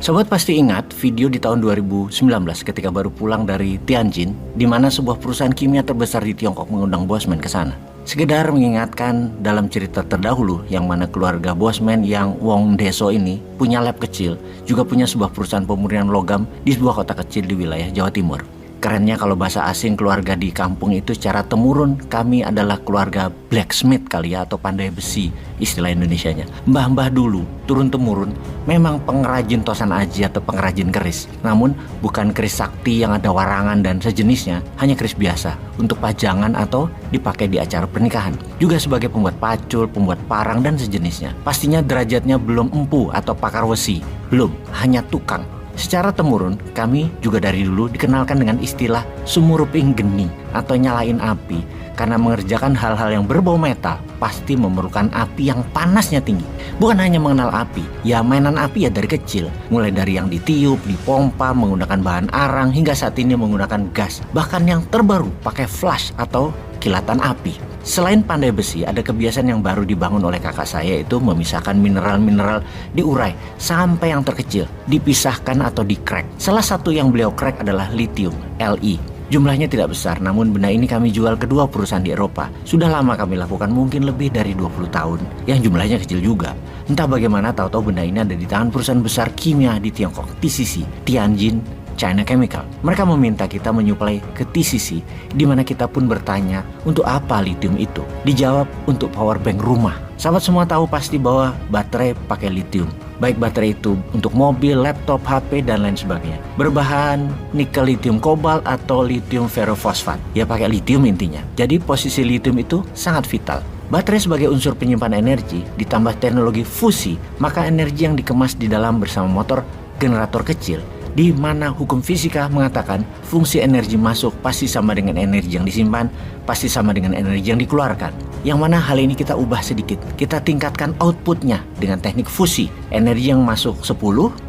Sobat pasti ingat video di tahun 2019 ketika baru pulang dari Tianjin, di mana sebuah perusahaan kimia terbesar di Tiongkok mengundang Bosman ke sana. Sekedar mengingatkan dalam cerita terdahulu yang mana keluarga Bosman yang Wong Deso ini punya lab kecil, juga punya sebuah perusahaan pemurnian logam di sebuah kota kecil di wilayah Jawa Timur. Kerennya kalau bahasa asing keluarga di kampung itu secara temurun kami adalah keluarga blacksmith kali ya, atau pandai besi istilah Indonesianya. Mbah-mbah dulu turun temurun memang pengrajin tosan aji atau pengrajin keris. Namun bukan keris sakti yang ada warangan dan sejenisnya, hanya keris biasa untuk pajangan atau dipakai di acara pernikahan. Juga sebagai pembuat pacul, pembuat parang dan sejenisnya. Pastinya derajatnya belum empu atau pakar besi, belum, hanya tukang. Secara temurun, kami juga dari dulu dikenalkan dengan istilah sumuruping geni atau nyalain api. Karena mengerjakan hal-hal yang berbau metal pasti memerlukan api yang panasnya tinggi. Bukan hanya mengenal api, ya mainan api ya dari kecil. Mulai dari yang ditiup, dipompa, menggunakan bahan arang, hingga saat ini menggunakan gas. Bahkan yang terbaru pakai flash atau kilatan api. Selain pandai besi, ada kebiasaan yang baru dibangun oleh kakak saya, yaitu memisahkan mineral-mineral diurai sampai yang terkecil, dipisahkan atau di-crack. Salah satu yang beliau crack adalah lithium, Li. Jumlahnya tidak besar, namun benda ini kami jual ke dua perusahaan di Eropa. Sudah lama kami lakukan, mungkin lebih dari 20 tahun, yang jumlahnya kecil juga. Entah bagaimana tahu-tahu benda ini ada di tangan perusahaan besar kimia di Tiongkok, TCC, Tianjin China Chemical. Mereka meminta kita menyuplai ke TCC, di mana kita pun bertanya untuk apa lithium itu. Dijawab untuk power bank rumah. Sahabat semua tahu pasti bahwa baterai pakai lithium. Baik baterai itu untuk mobil, laptop, HP, dan lain sebagainya. Berbahan nikel lithium kobalt atau lithium ferrofosfat. Ya pakai lithium intinya. Jadi posisi lithium itu sangat vital. Baterai sebagai unsur penyimpan energi ditambah teknologi fusi, maka energi yang dikemas di dalam bersama motor generator kecil, di mana hukum fisika mengatakan fungsi energi masuk pasti sama dengan energi yang disimpan, pasti sama dengan energi yang dikeluarkan. Yang mana hal ini kita ubah sedikit, kita tingkatkan outputnya dengan teknik fusi. Energi yang masuk 10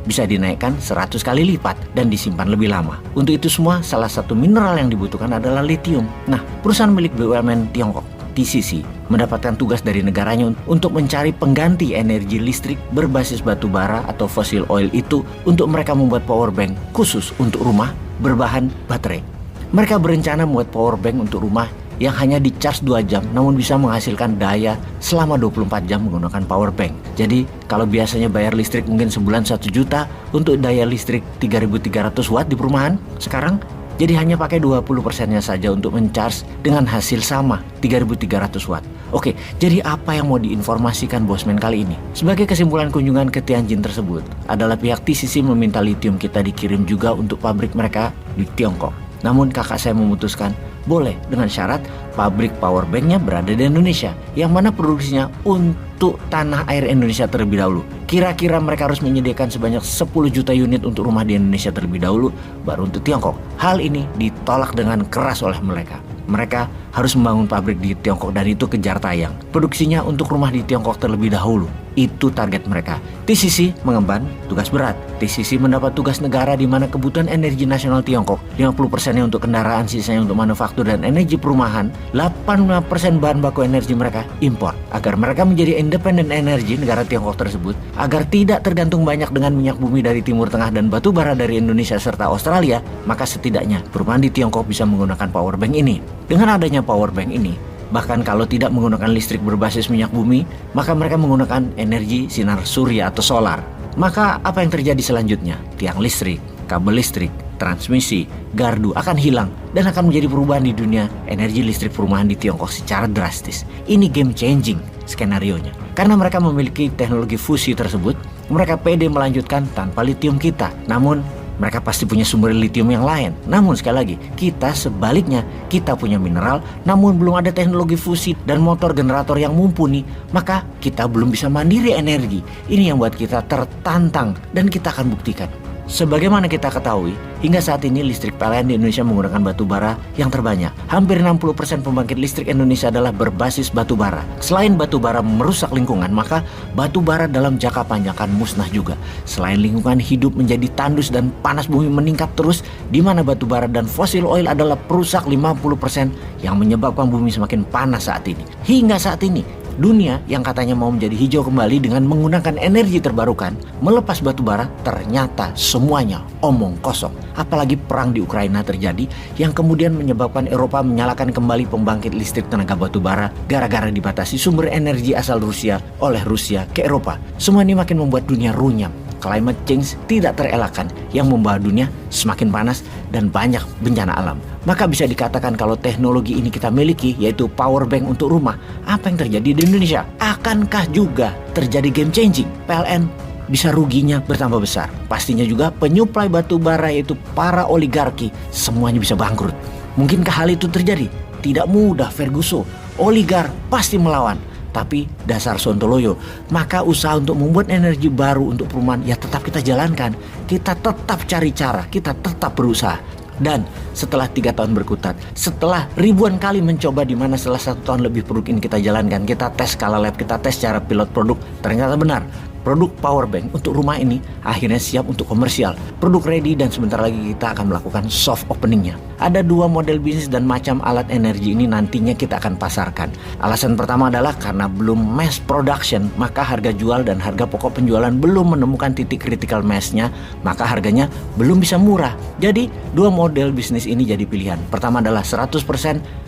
bisa dinaikkan 100 kali lipat dan disimpan lebih lama. Untuk itu semua, salah satu mineral yang dibutuhkan adalah lithium. Nah, perusahaan milik BUMN Tiongkok, TCC, mendapatkan tugas dari negaranya untuk mencari pengganti energi listrik berbasis batu bara atau fossil oil itu untuk mereka membuat power bank khusus untuk rumah berbahan baterai. Mereka berencana membuat power bank untuk rumah yang hanya di charge 2 jam namun bisa menghasilkan daya selama 24 jam menggunakan power bank. Jadi kalau biasanya bayar listrik mungkin sebulan 1 juta untuk daya listrik 3.300 watt di perumahan, sekarang jadi hanya pakai 20%-nya saja untuk mencharge dengan hasil sama 3.300 watt. Oke, jadi apa yang mau diinformasikan Bosman kali ini? Sebagai kesimpulan kunjungan ke Tianjin tersebut adalah pihak TCC meminta lithium kita dikirim juga untuk pabrik mereka di Tiongkok. Namun kakak saya memutuskan boleh dengan syarat pabrik power banknya berada di Indonesia, yang mana produksinya untuk tanah air Indonesia terlebih dahulu. Kira-kira mereka harus menyediakan sebanyak 10 juta unit untuk rumah di Indonesia terlebih dahulu, baru untuk Tiongkok. Hal ini ditolak dengan keras oleh mereka. Mereka harus membangun pabrik di Tiongkok dan itu kejar tayang. Produksinya untuk rumah di Tiongkok terlebih dahulu. Itu target mereka. TCC mengemban tugas berat. TCC mendapat tugas negara di mana kebutuhan energi nasional Tiongkok 50%-nya untuk kendaraan, sisanya untuk manufaktur dan energi perumahan. 85% bahan baku energi mereka impor. Agar mereka menjadi independen energi negara Tiongkok tersebut, agar tidak tergantung banyak dengan minyak bumi dari Timur Tengah dan batu bara dari Indonesia serta Australia, maka setidaknya perumahan di Tiongkok bisa menggunakan power bank ini. Dengan adanya power bank ini, bahkan kalau tidak menggunakan listrik berbasis minyak bumi, maka mereka menggunakan energi sinar surya atau solar. Maka apa yang terjadi selanjutnya? Tiang listrik, kabel listrik, transmisi, gardu akan hilang dan akan menjadi perubahan di dunia energi listrik perumahan di Tiongkok secara drastis. Ini game changing skenarionya. Karena mereka memiliki teknologi fusi tersebut, mereka pede melanjutkan tanpa lithium kita. Namun mereka pasti punya sumber lithium yang lain. Namun sekali lagi, kita sebaliknya, kita punya mineral, namun belum ada teknologi fusi dan motor generator yang mumpuni, maka kita belum bisa mandiri energi. Ini yang buat kita tertantang dan kita akan buktikan. Sebagaimana kita ketahui, hingga saat ini listrik PLN di Indonesia menggunakan batu bara yang terbanyak. Hampir 60% pembangkit listrik Indonesia adalah berbasis batu bara. Selain batu bara merusak lingkungan, maka batu bara dalam jangka panjang akan musnah juga. Selain lingkungan hidup menjadi tandus dan panas bumi meningkat terus, di mana batu bara dan fosil oil adalah perusak 50% yang menyebabkan bumi semakin panas saat ini. Hingga saat ini, Dunia yang katanya mau menjadi hijau kembali dengan menggunakan energi terbarukan, melepas batu bara, ternyata semuanya omong kosong. Apalagi perang di Ukraina terjadi yang kemudian menyebabkan Eropa menyalakan kembali pembangkit listrik tenaga batu bara gara-gara dibatasi sumber energi asal Rusia oleh Rusia ke Eropa. Semua ini makin membuat dunia runyam. Climate change tidak terelakkan yang membawa dunia semakin panas dan banyak bencana alam. Maka bisa dikatakan kalau teknologi ini kita miliki, yaitu power bank untuk rumah, apa yang terjadi di Indonesia? Akankah juga terjadi game changing? PLN bisa ruginya bertambah besar. Pastinya juga penyuplai batu bara yaitu para oligarki semuanya bisa bangkrut. Mungkinkah hal itu terjadi? Tidak mudah, Ferguson. Oligar pasti melawan. Tapi dasar sontoloyo, maka usaha untuk membuat energi baru untuk perumahan ya tetap kita jalankan. Kita tetap cari cara, kita tetap berusaha. Dan setelah 3 tahun berkutat, setelah ribuan kali mencoba di mana setelah 1 tahun lebih produk ini kita jalankan, kita tes skala lab, kita tes secara pilot produk, ternyata benar. Produk power bank untuk rumah ini akhirnya siap untuk komersial. Produk ready dan sebentar lagi kita akan melakukan soft openingnya. Ada 2 model bisnis dan macam alat energi ini nantinya kita akan pasarkan. Alasan pertama adalah karena belum mass production, maka harga jual dan harga pokok penjualan belum menemukan titik critical mass-nya, maka harganya belum bisa murah. Jadi 2 model bisnis ini jadi pilihan. Pertama adalah 100%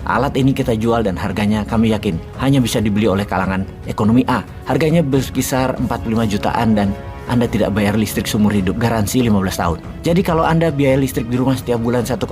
alat ini kita jual dan harganya kami yakin hanya bisa dibeli oleh kalangan ekonomi A. Harganya berkisar 45 jutaan dan Anda tidak bayar listrik seumur hidup, garansi 15 tahun. Jadi kalau Anda biaya listrik di rumah setiap bulan 1,5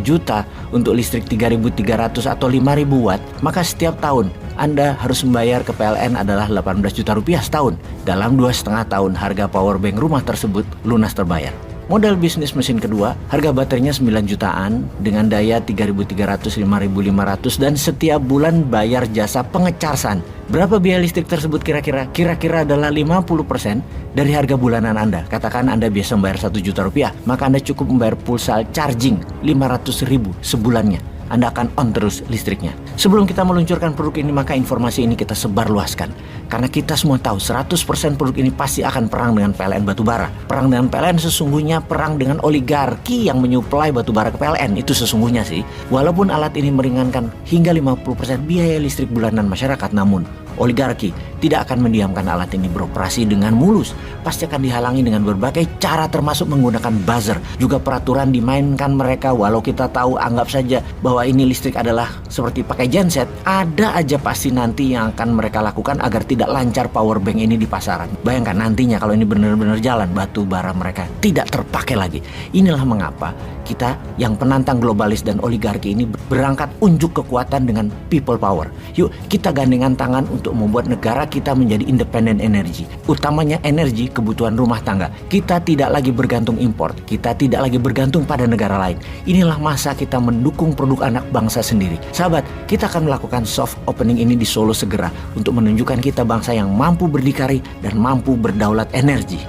juta untuk listrik 3.300 atau 5.000 watt, maka setiap tahun Anda harus membayar ke PLN adalah 18 juta rupiah setahun. Dalam 2,5 tahun harga power bank rumah tersebut lunas terbayar. Model bisnis mesin kedua, harga baterainya 9 jutaan dengan daya 3.300, 5.500 dan setiap bulan bayar jasa pengecasan. Berapa biaya listrik tersebut kira-kira? Kira-kira adalah 50% dari harga bulanan Anda. Katakan Anda biasa membayar 1 juta rupiah, maka Anda cukup membayar pulsa charging 500.000 sebulannya. Anda akan on terus listriknya. Sebelum kita meluncurkan produk ini, maka informasi ini kita sebarluaskan. Karena kita semua tahu 100% produk ini pasti akan perang dengan PLN batubara. Perang dengan PLN sesungguhnya perang dengan oligarki yang menyuplai batubara ke PLN. Itu sesungguhnya sih. Walaupun alat ini meringankan hingga 50% biaya listrik bulanan masyarakat, namun oligarki tidak akan mendiamkan alat ini beroperasi dengan mulus. Pasti akan dihalangi dengan berbagai cara termasuk menggunakan buzzer. Juga peraturan dimainkan mereka walau kita tahu anggap saja bahwa ini listrik adalah seperti pakai genset. Ada aja pasti nanti yang akan mereka lakukan agar tidak lancar power bank ini di pasaran. Bayangkan nantinya kalau ini benar-benar jalan, batu bara mereka tidak terpakai lagi. Inilah mengapa kita yang penantang globalis dan oligarki ini berangkat unjuk kekuatan dengan people power. Yuk kita gandengan tangan untuk membuat negara kita menjadi independen energi, utamanya energi kebutuhan rumah tangga. Kita tidak lagi bergantung impor, kita tidak lagi bergantung pada negara lain. Inilah masa kita mendukung produk anak bangsa sendiri. Sahabat, kita akan melakukan soft opening ini di Solo segera untuk menunjukkan kita bangsa yang mampu berdikari dan mampu berdaulat energi.